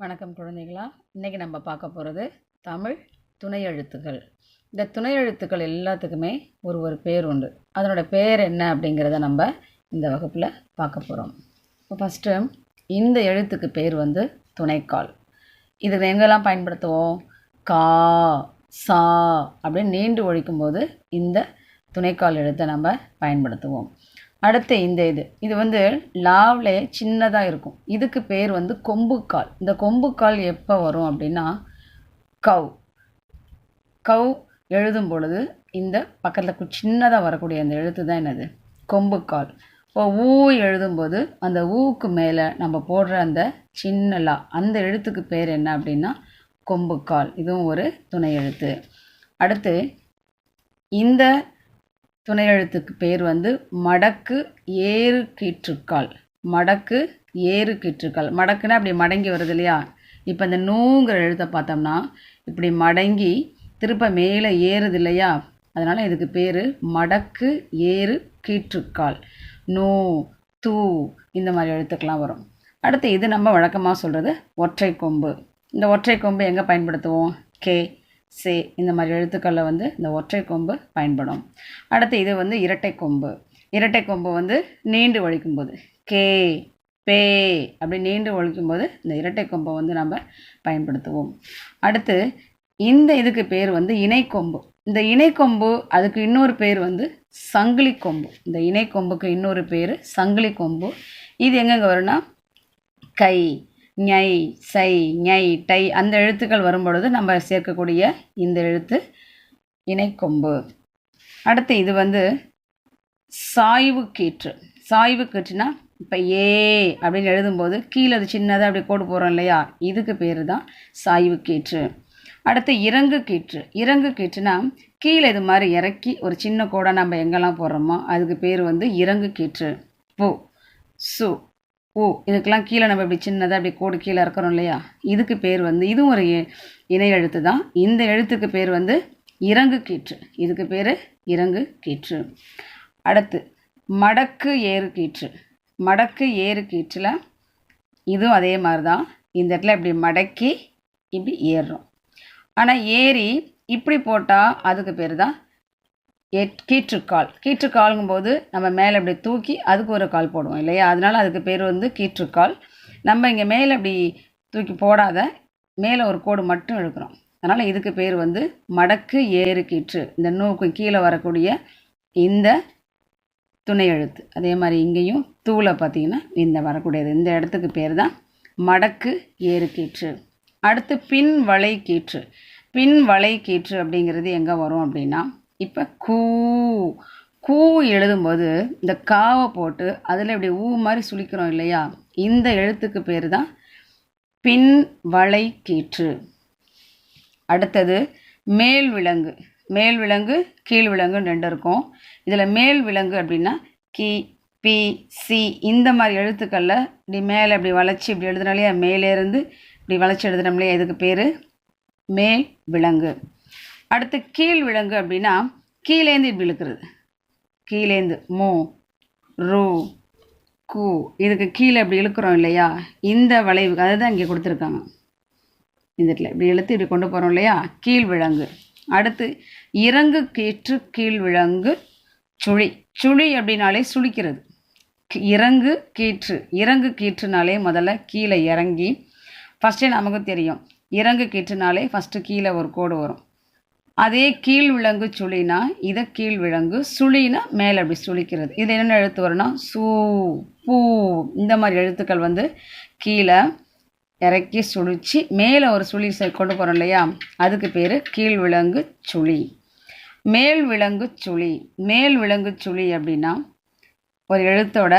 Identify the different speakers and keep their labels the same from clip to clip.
Speaker 1: வணக்கம் குழந்தைகளா. இன்றைக்கி நம்ம பார்க்க போகிறது தமிழ் துணை எழுத்துக்கள். இந்த துணை எழுத்துக்கள் எல்லாத்துக்குமே ஒரு பேர் உண்டு. அதனோட பேர் என்ன அப்படிங்கிறத நம்ம இந்த வகுப்பில் பார்க்க போகிறோம். இப்போ ஃபஸ்ட்டு இந்த எழுத்துக்கு பேர் துணைக்கால். இதுக்கு எங்கெல்லாம் பயன்படுத்துவோம்? கா, சா அப்படின்னு நீண்டு ஒழிக்கும்போது இந்த துணைக்கால் எழுத்தை நம்ம பயன்படுத்துவோம். அடுத்து இது லாவ்லே சின்னதாக இருக்கும். இதுக்கு பேர் கொம்புக்கால். இந்த கொம்புக்கால் எப்போ வரும் அப்படின்னா கவ் எழுதும் பொழுது இந்த பக்கத்தில் சின்னதாக வரக்கூடிய அந்த எழுத்து தான் என்னது? கொம்புக்கால். இப்போ ஊ எழுதும்போது அந்த ஊக்கு மேலே நம்ம போடுற அந்த சின்ன லா, அந்த எழுத்துக்கு பேர் என்ன அப்படின்னா கொம்புக்கால். இதுவும் ஒரு துணை எழுத்து. அடுத்து இந்த துணை எழுத்துக்கு பேர் மடக்கு ஏறு கீற்றுக்கால். மடக்கு ஏறு கீற்றுக்கால். மடக்குன்னா அப்படி மடங்கி வருது இல்லையா? இப்போ இந்த நூங்கிற எழுத்தை பார்த்தோம்னா இப்படி மடங்கி திருப்ப மேலே ஏறுது இல்லையா? அதனால் இதுக்கு பேர் மடக்கு ஏறு கீற்றுக்கால். நூ, தூ இந்த மாதிரி எழுத்துக்கெலாம் வரும். அடுத்து இது நம்ம வழக்கமாக சொல்கிறது ஒற்றை கொம்பு. இந்த ஒற்றை கொம்பு எங்கே பயன்படுத்துவோம்? கே, சே இந்த மாதிரி எழுத்துக்களில் இந்த ஒற்றை கொம்பு பயன்படும். அடுத்து இது இரட்டை கொம்பு. இரட்டை கொம்பு நீண்டு ஒழிக்கும்போது கே, பே அப்படி நீண்டு ஒழிக்கும்போது இந்த இரட்டை கொம்பை நம்ம பயன்படுத்துவோம். அடுத்து இதுக்கு பேர் இணைக்கொம்பு. இந்த இணைக்கொம்பு அதுக்கு இன்னொரு பேர் சங்கிலி கொம்பு. இந்த இணைக்கொம்புக்கு இன்னொரு பேர் சங்கிலி கொம்பு. இது எங்கெங்கே வரும்னா கை, ஞை, சை, ஞை, டை அந்த எழுத்துக்கள் வரும்பொழுது நம்ம சேர்க்கக்கூடிய இந்த எழுத்து இணைக்கொம்பு. அடுத்து இது சாய்வு கீற்று. சாய்வு கீற்றுனா இப்போ ஏ அப்படின்னு எழுதும்போது கீழே அது சின்னதாக அப்படி கோடு போகிறோம் இல்லையா? இதுக்கு பேர் தான் சாய்வு கீற்று. அடுத்து இறங்கு கீற்று. இறங்கு கீற்றுனா கீழே இது மாதிரி இறக்கி ஒரு சின்ன கோடாக நம்ம எங்கெல்லாம் போடுறோமோ அதுக்கு பேர் இறங்கு கீற்று. பூ, சு, ஊ இதுக்கெல்லாம் கீழே நம்ம இப்படி சின்னதாக அப்படி கோடு கீழே இருக்கிறோம் இல்லையா? இதுக்கு பேர் இதுவும் ஒரு இணை எழுத்து தான். இந்த எழுத்துக்கு பேர் இறங்கு கீற்று. இதுக்கு பேர் இறங்கு கீற்று. அடுத்து மடக்கு ஏறு கீற்று. மடக்கு ஏறு கீற்றில் இதுவும் அதே மாதிரி தான். இந்த இடத்துல இப்படி மடக்கி இப்படி ஏறுறோம். ஆனால் ஏறி இப்படி போட்டால் அதுக்கு பேர் தான் கீற்றுக்கால். கீற்றுக்காலுங்கும்போது நம்ம மேலே இப்படி தூக்கி அதுக்கு ஒரு கால் போடுவோம் இல்லையா? அதனால் அதுக்கு பேர் கீற்றுக்கால். நம்ம இங்கே மேலே இப்படி தூக்கி போடாத மேலே ஒரு கோடு மட்டும் எடுக்கிறோம். அதனால் இதுக்கு பேர் மடக்கு ஏறு கீற்று. இந்த நூக்கு கீழே வரக்கூடிய இந்த துணை எழுத்து. அதே மாதிரி இங்கேயும் தூளை பார்த்திங்கன்னா இந்த வரக்கூடியது இந்த இடத்துக்கு பேர் தான் மடக்கு ஏறு கீற்று. அடுத்து பின் வளை கீற்று. பின் வளை கீற்று அப்படிங்கிறது எங்கே வரும் அப்படின்னா இப்போ கூ எழுதும்போது இந்த காவை போட்டு அதில் இப்படி ஊ மாதிரி சுழிக்கிறோம் இல்லையா? இந்த எழுத்துக்கு பேர் தான் பின் வளை கீற்று. அடுத்தது மேல் விலங்கு. மேல் விலங்கு கீழ் விலங்குன்னு ரெண்டு இருக்கும். இதில் மேல் விலங்கு அப்படின்னா கி, பி, சி இந்த மாதிரி எழுத்துக்களில் இப்படி மேலே இப்படி வளைச்சி இப்படி எழுதுனோம் இல்லையா? மேலேருந்து இப்படி வளைச்சி எழுதுனோம் இல்லையா? இதுக்கு பேர் மேல் விலங்கு. அடுத்து கீழ் விலங்கு அப்படின்னா கீழேந்து இப்படி இழுக்கிறது. கீழேந்து மூ, ரூ, கூ இதுக்கு கீழே இப்படி இழுக்கிறோம் இல்லையா? இந்த வளைவு அதுதான் இங்கே கொடுத்துருக்காங்க. இந்த இடத்துல இப்படி இழுத்து இப்படி கொண்டு போகிறோம் இல்லையா? கீழ் விலங்கு. அடுத்து இறங்கு கீற்று கீழ் விலங்கு சுழி. சுழி அப்படின்னாலே சுழிக்கிறது. இறங்கு கீற்று. இறங்கு கீற்றுனாலே முதல்ல கீழே இறங்கி ஃபஸ்ட்டே நமக்கு தெரியும். இறங்கு கீற்றுனாலே ஃபஸ்ட்டு கீழே ஒரு கோடு வரும். அதே கீழ் விலங்கு சுழினா இதை கீழ் விலங்கு, சுழினா மேலே அப்படி சுழிக்கிறது. இது என்னென்ன எழுத்து வரும்னா சூ, பூ இந்த மாதிரி எழுத்துக்கள் கீழே இறக்கி சுழிச்சு மேலே ஒரு சுழி கொண்டு போகிறோம் இல்லையா? அதுக்கு பேர் கீழ் விலங்கு சுழி. மேல் விலங்கு சுழி. மேல் விலங்கு சுழி அப்படின்னா ஒரு எழுத்தோட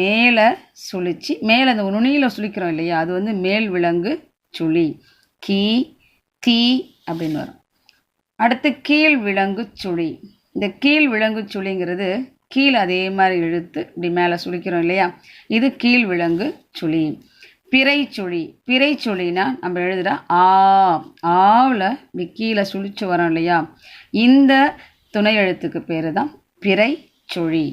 Speaker 1: மேலே சுழிச்சு மேலே அந்த நுனியில் சுழிக்கிறோம் இல்லையா? அது மேல் விலங்கு சுழி. கீ, தீ அப்படின்னு வரும். அடுத்து கீழ் விலங்கு சுழி. இந்த கீழ் விலங்கு சுழிங்கிறது கீழே அதே மாதிரி இழுத்து இப்படி மேலே சுழிக்கிறோம் இல்லையா? இது கீழ் விலங்கு சுழி. பிறை சுழி. பிறை சுழினா நம்ம எழுதுகிற ஆவில் இப்படி கீழே சுழிச்சு வரோம் இல்லையா? இந்த துணை எழுத்துக்கு பேர் தான் பிறை சுழி.